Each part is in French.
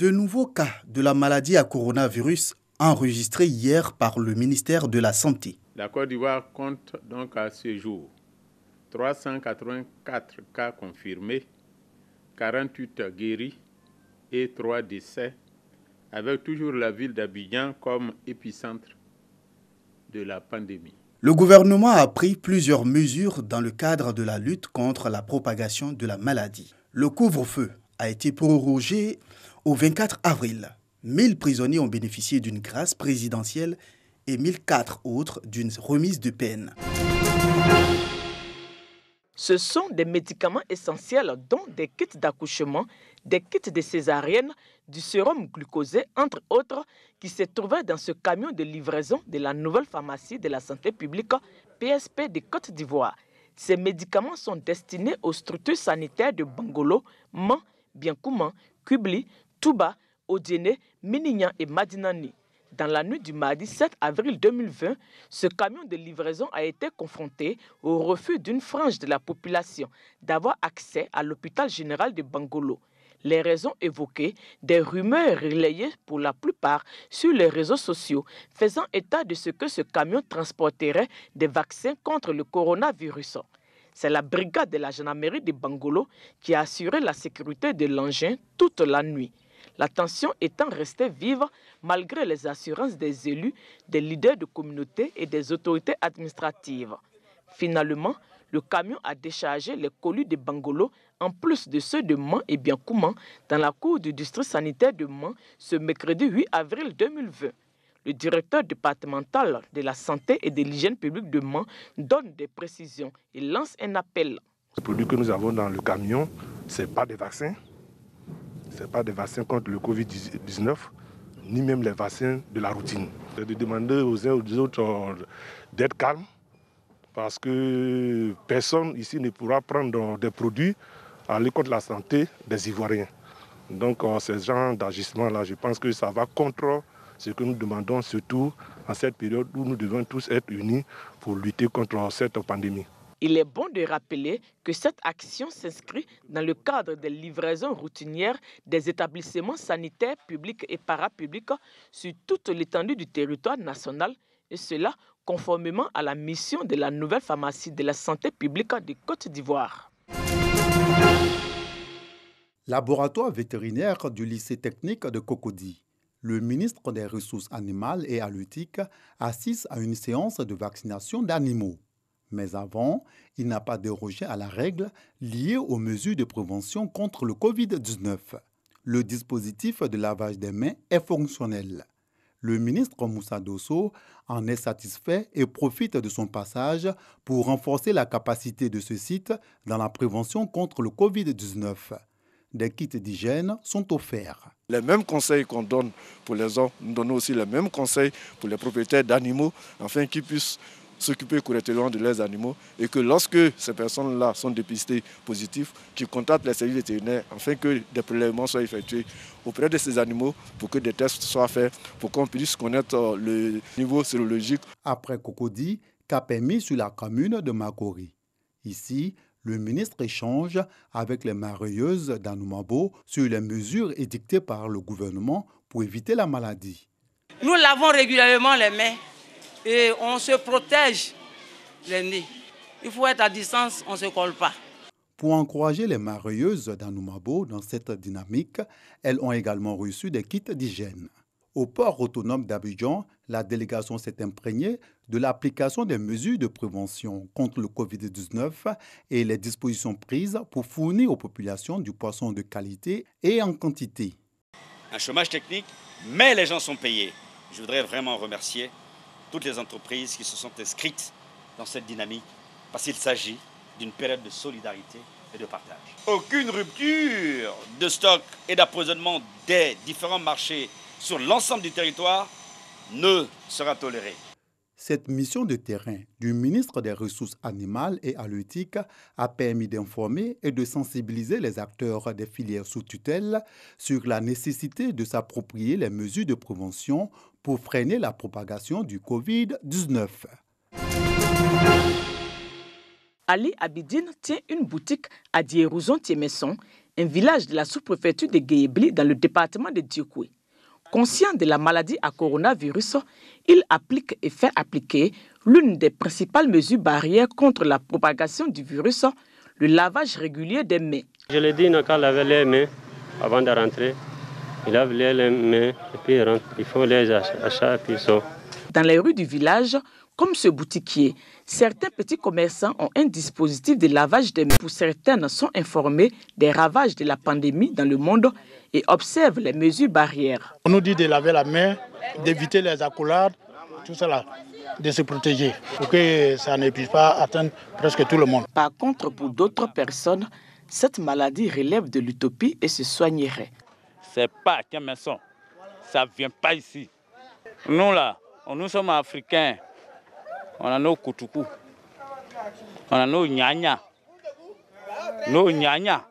De nouveaux cas de la maladie à coronavirus enregistrés hier par le ministère de la Santé. La Côte d'Ivoire compte donc à ce jour 384 cas confirmés, 48 guéris et 3 décès, avec toujours la ville d'Abidjan comme épicentre de la pandémie. Le gouvernement a pris plusieurs mesures dans le cadre de la lutte contre la propagation de la maladie. Le couvre-feu a été prorogé au 24 avril. 1000 prisonniers ont bénéficié d'une grâce présidentielle et 1004 autres d'une remise de peine. Ce sont des médicaments essentiels dont des kits d'accouchement, des kits de césarienne, du sérum glucosé, entre autres, qui se trouvaient dans ce camion de livraison de la nouvelle pharmacie de la santé publique PSP de Côte d'Ivoire. Ces médicaments sont destinés aux structures sanitaires de Bangolo, Man, Biankouman, Kubli, Touba, Odiene, Minignan et Madinani. Dans la nuit du mardi 7 avril 2020, ce camion de livraison a été confronté au refus d'une frange de la population d'avoir accès à l'hôpital général de Bangolo. Les raisons évoquées, des rumeurs relayées pour la plupart sur les réseaux sociaux, faisant état de ce que ce camion transporterait des vaccins contre le coronavirus. C'est la brigade de la gendarmerie de Bangolo qui a assuré la sécurité de l'engin toute la nuit. La tension étant restée vive malgré les assurances des élus, des leaders de communauté et des autorités administratives. Finalement, le camion a déchargé les colis de Bangolo en plus de ceux de Man et Biankouman dans la cour du district sanitaire de Man ce mercredi 8 avril 2020. Le directeur départemental de la santé et de l'hygiène publique de Man donne des précisions et lance un appel. Les produits que nous avons dans le camion, ce n'est pas des vaccins. Ce n'est pas des vaccins contre le Covid-19, ni même les vaccins de la routine. C'est de demander aux uns et aux autres d'être calmes, parce que personne ici ne pourra prendre des produits à aller contre la santé des Ivoiriens. Donc ce genre d'agissement-là, je pense que ça va contre ce que nous demandons, surtout en cette période où nous devons tous être unis pour lutter contre cette pandémie. Il est bon de rappeler que cette action s'inscrit dans le cadre des livraisons routinières des établissements sanitaires publics et parapublics sur toute l'étendue du territoire national, et cela conformément à la mission de la nouvelle pharmacie de la santé publique de Côte d'Ivoire. Laboratoire vétérinaire du lycée technique de Cocody. Le ministre des Ressources animales et halieutiques assiste à une séance de vaccination d'animaux. Mais avant, il n'a pas dérogé à la règle liée aux mesures de prévention contre le Covid-19. Le dispositif de lavage des mains est fonctionnel. Le ministre Moussa Dosso en est satisfait et profite de son passage pour renforcer la capacité de ce site dans la prévention contre le Covid-19. Des kits d'hygiène sont offerts. Les mêmes conseils qu'on donne pour les hommes, nous donnons aussi les mêmes conseils pour les propriétaires d'animaux afin qu'ils puissent s'occuper correctement de leurs animaux et que lorsque ces personnes-là sont dépistées positives, qu'ils contactent les services vétérinaires afin que des prélèvements soient effectués auprès de ces animaux pour que des tests soient faits, pour qu'on puisse connaître le niveau sérologique. Après Cocody, cap est mis sur la commune de Makori. Ici, le ministre échange avec les mareyeuses d'Anoumabo sur les mesures édictées par le gouvernement pour éviter la maladie. Nous lavons régulièrement les mains. Et on se protège les nez. Il faut être à distance, on ne se colle pas. Pour encourager les mareyeuses d'Anoumabo dans cette dynamique, elles ont également reçu des kits d'hygiène. Au port autonome d'Abidjan, la délégation s'est imprégnée de l'application des mesures de prévention contre le Covid-19 et les dispositions prises pour fournir aux populations du poisson de qualité et en quantité. Un chômage technique, mais les gens sont payés. Je voudrais vraiment remercier toutes les entreprises qui se sont inscrites dans cette dynamique, parce qu'il s'agit d'une période de solidarité et de partage. Aucune rupture de stock et d'approvisionnement des différents marchés sur l'ensemble du territoire ne sera tolérée. Cette mission de terrain du ministre des Ressources animales et halieutiques a permis d'informer et de sensibiliser les acteurs des filières sous tutelle sur la nécessité de s'approprier les mesures de prévention pour freiner la propagation du Covid-19. Ali Abidine tient une boutique à Dierouzon-Tiemesson. un village de la sous-préfecture de Guéébli dans le département de Dioukoué. Conscient de la maladie à coronavirus, il applique et fait appliquer l'une des principales mesures barrières contre la propagation du virus, le lavage régulier des mains. Je l'ai dit, il n'a qu'à laver les mains avant de rentrer. Il lave les mains et puis il rentre. Il faut les achats et puis sort. Dans les rues du village, comme ce boutiquier, certains petits commerçants ont un dispositif de lavage des mains. Pour certaines sont informés des ravages de la pandémie dans le monde et observent les mesures barrières. On nous dit de laver la main, d'éviter les accolades, tout cela, de se protéger pour que ça ne puisse pas atteindre presque tout le monde. Par contre, pour d'autres personnes, cette maladie relève de l'utopie et se soignerait. C'est pas à Kemenson, ça ne vient pas ici. Nous là, nous sommes africains, on a nos koutoukou, on a nos gnagna. Nos gnagna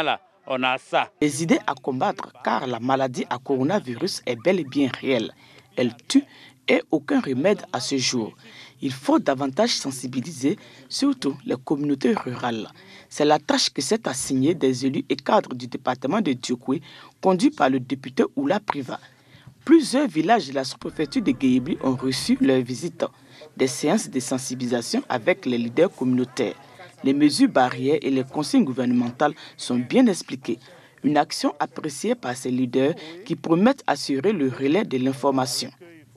là, on a ça. Les idées à combattre car la maladie à coronavirus est bel et bien réelle. Elle tue et aucun remède à ce jour. Il faut davantage sensibiliser, surtout les communautés rurales. C'est la tâche que s'est assignée des élus et cadres du département de Dioukoué, conduit par le député Oula Priva. Plusieurs villages de la sous-préfecture de Guéébli ont reçu leur visite. Des séances de sensibilisation avec les leaders communautaires. Les mesures barrières et les consignes gouvernementales sont bien expliquées. Une action appréciée par ces leaders qui promettent d'assurer le relais de l'information.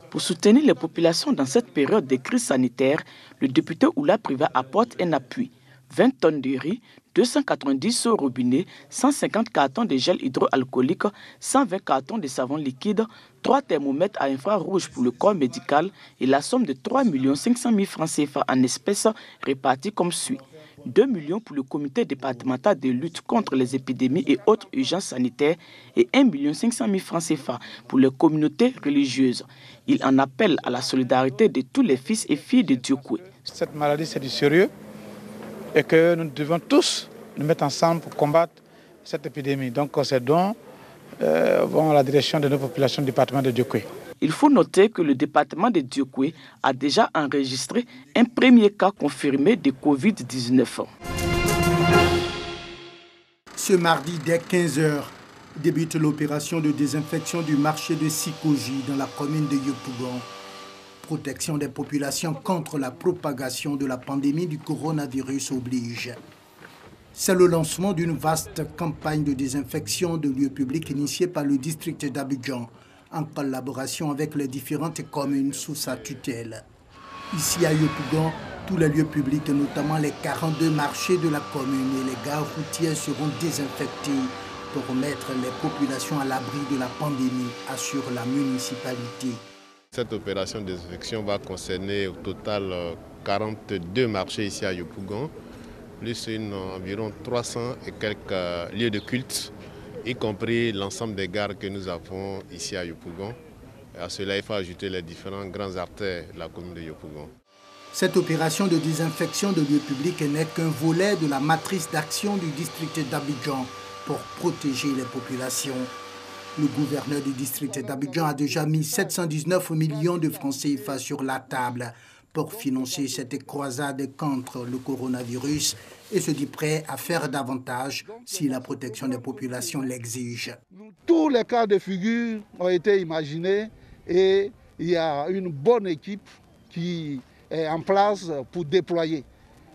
Pour soutenir les populations dans cette période de crise sanitaire, le député Oula Priva apporte un appui. 20 tonnes de riz, 290 seaux robinets, 150 cartons de gel hydroalcoolique, 120 cartons de savon liquide, 3 thermomètres à infrarouge pour le corps médical et la somme de 3 500 000 francs CFA en espèces répartis comme suit. 2 millions pour le comité départemental de lutte contre les épidémies et autres urgences sanitaires et 1 500 000 francs CFA pour les communautés religieuses. Il en appelle à la solidarité de tous les fils et filles de Dioukoué. Cette maladie, c'est du sérieux et que nous devons tous nous mettre ensemble pour combattre cette épidémie. Donc ces dons vont à la direction de nos populations du département de Dioukoué. Il faut noter que le département de Dioukoué a déjà enregistré un premier cas confirmé de Covid-19. Ce mardi, dès 15h, débute l'opération de désinfection du marché de Sikoji dans la commune de Yopougon. Protection des populations contre la propagation de la pandémie du coronavirus oblige. C'est le lancement d'une vaste campagne de désinfection de lieux publics initiée par le district d'Abidjan, en collaboration avec les différentes communes sous sa tutelle. Ici à Yopougon, tous les lieux publics, notamment les 42 marchés de la commune et les gares routières seront désinfectés pour mettre les populations à l'abri de la pandémie, assure la municipalité. Cette opération de désinfection va concerner au total 42 marchés ici à Yopougon, plus environ 300 et quelques lieux de culte, y compris l'ensemble des gares que nous avons ici à Yopougon. À cela, il faut ajouter les différents grands artères de la commune de Yopougon. Cette opération de désinfection de lieux publics n'est qu'un volet de la matrice d'action du district d'Abidjan pour protéger les populations. Le gouverneur du district d'Abidjan a déjà mis 719 millions de francs CFA sur la table pour financer cette croisade contre le coronavirus et se dit prêt à faire davantage si la protection des populations l'exige. Tous les cas de figure ont été imaginés et il y a une bonne équipe qui est en place pour déployer.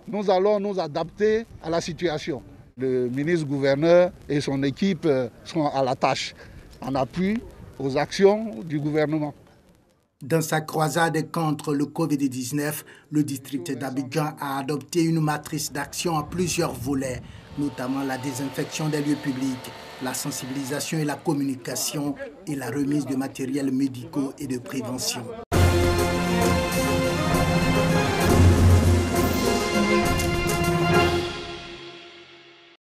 Nous allons nous adapter à la situation. Le ministre-gouverneur et son équipe sont à la tâche, en appui aux actions du gouvernement. Dans sa croisade contre le Covid-19, le district d'Abidjan a adopté une matrice d'action à plusieurs volets, notamment la désinfection des lieux publics, la sensibilisation et la communication et la remise de matériels médicaux et de prévention.